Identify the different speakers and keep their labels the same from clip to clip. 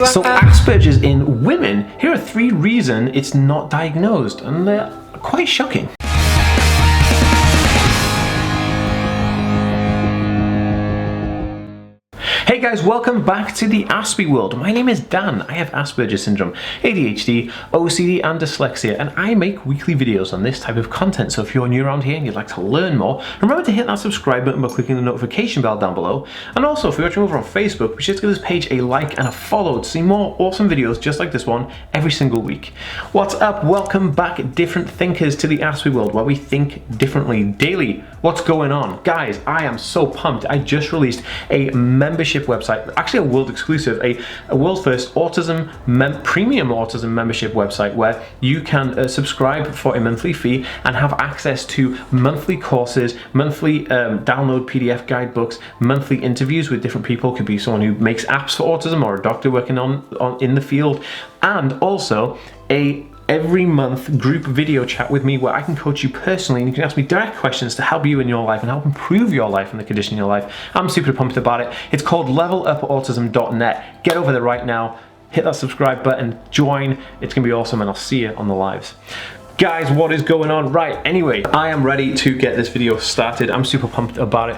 Speaker 1: So Asperger's in women, here are 3 reasons it's not diagnosed, and they're quite shocking. Hey guys, welcome back to the AspieWorld. My name is Dan. I have Asperger's syndrome, ADHD, OCD and dyslexia, and I make weekly videos on this type of content. So if you're new around here and you'd like to learn more, remember to hit that subscribe button by clicking the notification bell down below. And also, if you're watching over on Facebook, be sure to give this page a like and a follow to see more awesome videos just like this one every single week. What's up? Welcome back, different thinkers, to the AspieWorld, where we think differently daily. What's going on? Guys, I am so pumped. I just released a membership website, actually a world exclusive, a world first premium autism membership website where you can subscribe for a monthly fee and have access to monthly courses, monthly download PDF guidebooks, monthly interviews with different people. Could be someone who makes apps for autism or a doctor working on in the field, and also every month group video chat with me where I can coach you personally and you can ask me direct questions to help you in your life and help improve your life and the condition in your life. I'm super pumped about it. It's called levelupautism.net. Get over there right now, hit that subscribe button, join. It's gonna be awesome, and I'll see you on the lives. Guys, what is going on? Right, anyway, I am ready to get this video started. I'm super pumped about it.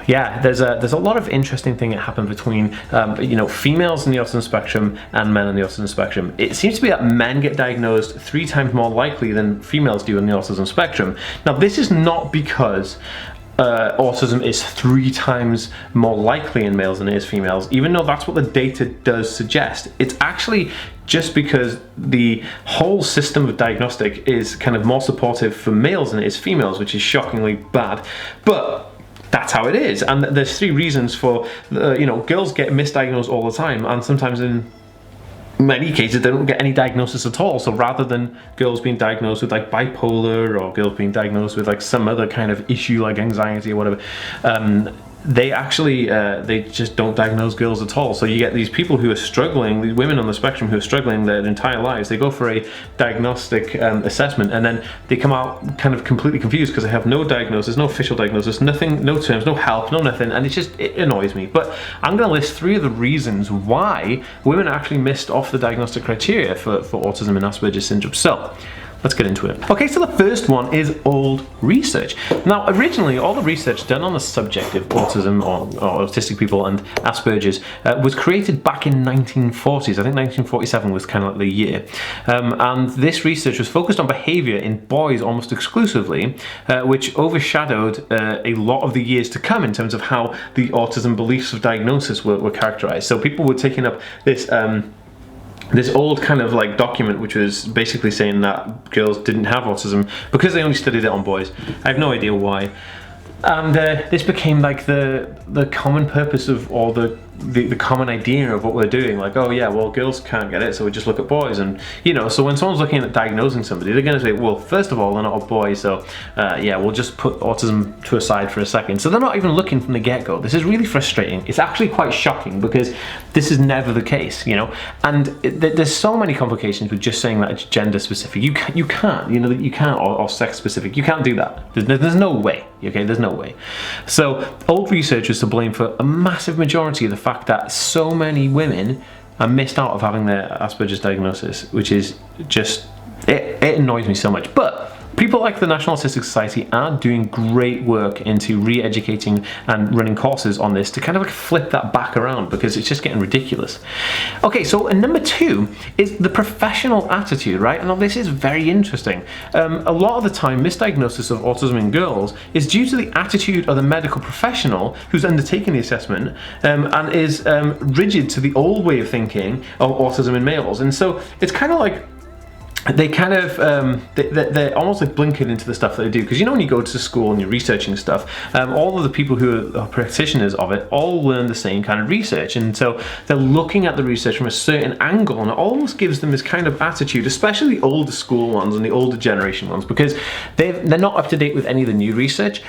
Speaker 1: Yeah, there's a lot of interesting thing that happened between females in the autism spectrum and men in the autism spectrum. It seems to be that men get diagnosed 3 times more likely than females do in the autism spectrum. Now, this is not because autism is 3 times more likely in males than it is females, even though that's what the data does suggest. It's actually just because the whole system of diagnostic is kind of more supportive for males than it is females, which is shockingly bad. But that's how it is, and there's 3 reasons for, girls get misdiagnosed all the time, and sometimes in many cases they don't get any diagnosis at all. So rather than girls being diagnosed with like bipolar, or girls being diagnosed with like some other kind of issue like anxiety or whatever, they actually they just don't diagnose girls at all. So you get these people who are struggling, these women on the spectrum who are struggling their entire lives. They go for a diagnostic assessment, and then they come out kind of completely confused because they have no diagnosis, no official diagnosis, nothing, no terms, no help, no nothing, and it annoys me. But I'm going to list 3 of the reasons why women actually missed off the diagnostic criteria for autism and Asperger's syndrome. So let's get into it. Okay, so the first one is old research. Now, originally, all the research done on the subject of autism or autistic people and Asperger's was created back in 1940s. I think 1947 was kind of like the year. And this research was focused on behaviour in boys almost exclusively, which overshadowed a lot of the years to come in terms of how the autism beliefs of diagnosis were characterised. So people were taking up this old kind of like document which was basically saying that girls didn't have autism because they only studied it on boys. I have no idea why. And this became like the common purpose of, or the common idea of what we're doing. Like, oh yeah, well, girls can't get it, so we just look at boys. And so when someone's looking at diagnosing somebody, they're going to say, well, first of all, they're not a boy, so yeah, we'll just put autism to a side for a second. So they're not even looking from the get-go. This is really frustrating. It's actually quite shocking because this is never the case, and there's so many complications with just saying that it's gender specific. You can't, you can't, or sex specific. You can't do that. There's no way. Okay, there's no way. So old research was to blame for a massive majority of the fact that so many women are missed out of having their Asperger's diagnosis, which is just, it annoys me so much. But people like the National Autistic Society are doing great work into re-educating and running courses on this to kind of like flip that back around, because it's just getting ridiculous. Okay, so number 2 is the professional attitude, right? Now this is very interesting. A lot of the time, misdiagnosis of autism in girls is due to the attitude of the medical professional who's undertaking the assessment, and is rigid to the old way of thinking of autism in males. And so it's kind of like they kind of they're almost like blinkered into the stuff that they do, because when you go to school and you're researching stuff, all of the people who are practitioners of it all learn the same kind of research, and so they're looking at the research from a certain angle, and it almost gives them this kind of attitude, especially the older school ones and the older generation ones, because they're not up to date with any of the new research.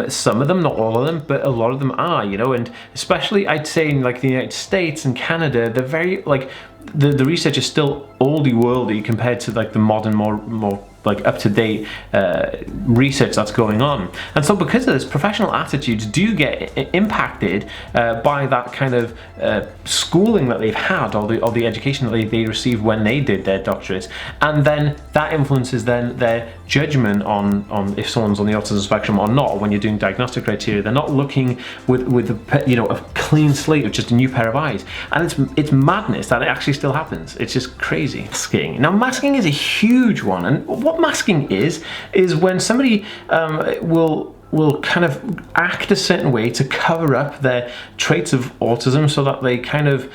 Speaker 1: Some of them, not all of them, but a lot of them are, and especially I'd say in like the United States and Canada, they're very like the research is still oldie worldy compared to like the modern, more like up-to-date research that's going on. And so because of this, professional attitudes do get impacted by that kind of schooling that they've had, or the education that they received when they did their doctorates, and then that influences then their judgment on if someone's on the autism spectrum or not. When you're doing diagnostic criteria, they're not looking with a clean slate of just a new pair of eyes, and it's madness that it actually still happens. It's just crazy. Masking. Now, masking is a huge one, and what masking is when somebody will kind of act a certain way to cover up their traits of autism so that they kind of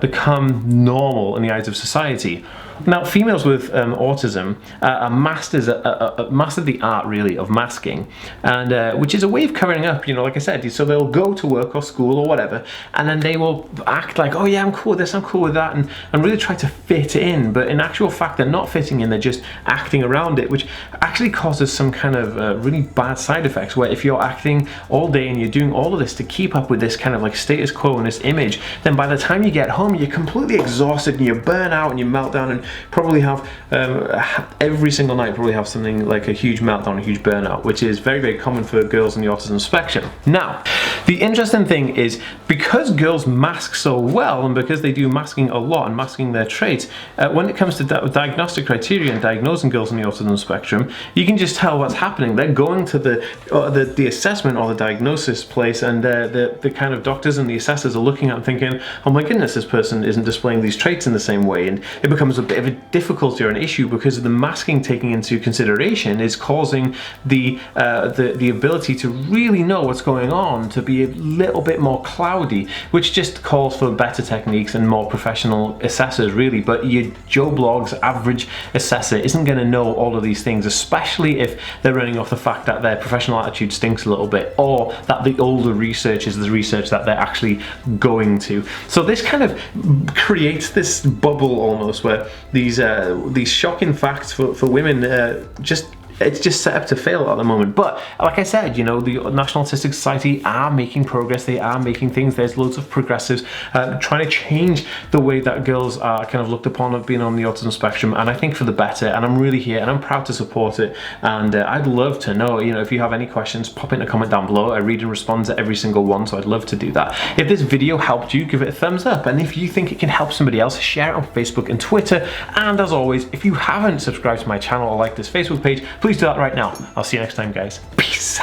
Speaker 1: become normal in the eyes of society. Now, females with autism are mastered the art, really, of masking, and which is a way of covering up, like I said. So they'll go to work or school or whatever, and then they will act like, oh yeah, I'm cool with this, I'm cool with that, and really try to fit in. But in actual fact, they're not fitting in, they're just acting around it, which actually causes some kind of really bad side effects, where if you're acting all day and you're doing all of this to keep up with this kind of like status quo and this image, then by the time you get home, you're completely exhausted and you burn out and you melt down, and probably have every single night probably have something like a huge meltdown, a huge burnout, which is very, very common for girls on the autism spectrum. Now, the interesting thing is, because girls mask so well, and because they do masking a lot and masking their traits, when it comes to diagnostic criteria and diagnosing girls on the autism spectrum, you can just tell what's happening. They're going to the assessment or the diagnosis place, and the kind of doctors and the assessors are looking at and thinking, oh my goodness, this person isn't displaying these traits in the same way, and it becomes a bit of a difficulty or an issue, because of the masking taking into consideration is causing the ability to really know what's going on to be a little bit more cloudy, which just calls for better techniques and more professional assessors, really. But your Joe Blogg's average assessor isn't going to know all of these things, especially if they're running off the fact that their professional attitude stinks a little bit, or that the older research is the research that they're actually going to. So this kind of creates this bubble almost, where these shocking facts for women it's just set up to fail at the moment. But like I said, the National Autistic Society are making progress. They are making things. There's loads of progressives trying to change the way that girls are kind of looked upon of being on the autism spectrum, and I think for the better. And I'm really here, and I'm proud to support it. And I'd love to know, if you have any questions, pop in a comment down below. I read and respond to every single one, so I'd love to do that. If this video helped you, give it a thumbs up, and if you think it can help somebody else, share it on Facebook and Twitter. And as always, if you haven't subscribed to my channel or like this Facebook page, please do that right now. I'll see you next time, guys. Peace.